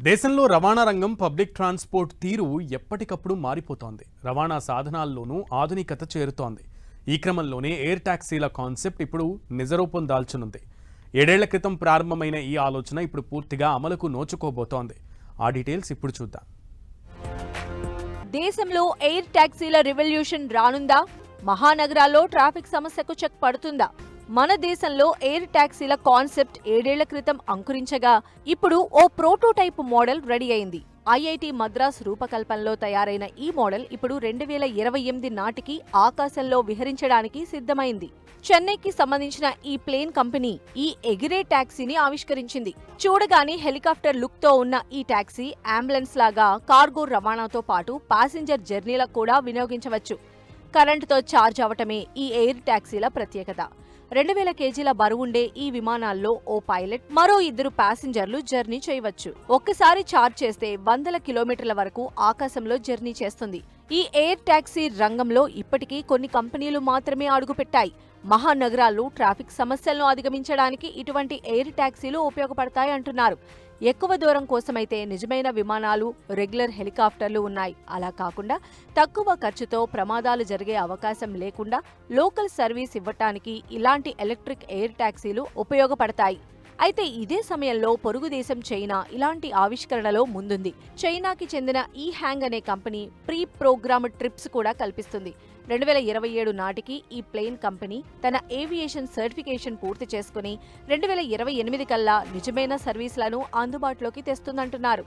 దేశంలో రవాణా రంగం పబ్లిక్ ట్రాన్స్పోర్ట్ తీరు ఎప్పటికప్పుడు మారిపోతోంది. రవాణా సాధనాల్లోనూ ఆధునికత చేరుతోంది. ఈ క్రమంలోనే ఎయిర్ టాక్సీల కాన్సెప్ట్ ఇప్పుడు నిజరూపం దాల్చనుంది. 7 ఏళ్ల క్రితం ప్రారంభమైన ఈ ఆలోచన ఇప్పుడు పూర్తిగా అమలుకు నోచుకోబోతోంది. ఆ డీటెయిల్స్ ఇప్పుడు చూద్దాం. దేశంలో ఎయిర్ టాక్సీల రెవల్యూషన్ రానుందా? మహానగరాల్లో ట్రాఫిక్ సమస్యకు చెక్ పడుతుందా? మన దేశంలో ఎయిర్ టాక్సీల కాన్సెప్ట్ 7 ఏళ్ల క్రితం అంకురించగా ఇప్పుడు ఓ ప్రోటోటైప్ మోడల్ రెడీ అయింది. ఐఐటి మద్రాస్ రూపకల్పనలో తయారైన ఈ మోడల్ ఇప్పుడు 2028 నాటికి ఆకాశంలో విహరించడానికి సిద్ధమైంది. చెన్నైకి సంబంధించిన ఈ ప్లేన్ కంపెనీ ఈ ఎగిరే టాక్సీని ఆవిష్కరించింది. చూడగానే హెలికాప్టర్ లుక్ తో ఉన్న ఈ టాక్సీ అంబులెన్స్ లాగా కార్గో రవాణాతో పాటు ప్యాసింజర్ జర్నీలకు కూడా వినియోగించవచ్చు. కరెంటుతో ఛార్జ్ అవటమే ఈ ఎయిర్ టాక్సీల ప్రత్యేకత. 2000 కేజీల బరువుండే ఈ విమానాల్లో ఓ పైలట్, మరో 2 ప్యాసింజర్లు జర్నీ చేయవచ్చు. ఒక్కసారి ఛార్జ్ చేస్తే 100 కిలోమీటర్ల వరకు ఆకాశంలో జర్నీ చేస్తుంది. ఈ ఎయిర్ టాక్సీ రంగంలో ఇప్పటికీ కొన్ని కంపెనీలు మాత్రమే అడుగుపెట్టాయి. మహానగరాల్లో ట్రాఫిక్ సమస్యలను అధిగమించడానికి ఇటువంటి ఎయిర్ టాక్సీలు ఉపయోగపడతాయంటున్నారు. ఎక్కువ దూరం కోసమైతే నిజమైన విమానాలు, రెగ్యులర్ హెలికాప్టర్లు ఉన్నాయి. అలా కాకుండా తక్కువ ఖర్చుతో ప్రమాదాలు జరిగే అవకాశం లేకుండా లోకల్ సర్వీస్ ఇవ్వటానికి ఇలాంటి ఎలక్ట్రిక్ ఎయిర్ టాక్సీలు ఉపయోగపడతాయి. అయితే ఇదే సమయంలో పొరుగు దేశం చైనా ఇలాంటి ఆవిష్కరణలో ముందుంది. చైనాకి చెందిన ఈ హ్యాంగ్ అనే కంపెనీ ప్రీ ప్రోగ్రామ్డ్ ట్రిప్స్ కూడా కల్పిస్తుంది. 2027 నాటికి ఈ ప్లేన్ కంపెనీ తన ఏవియేషన్ సర్టిఫికేషన్ పూర్తి చేసుకుని 2028 కల్లా నిజమైన సర్వీసులను అందుబాటులోకి తెస్తుందంటున్నారు.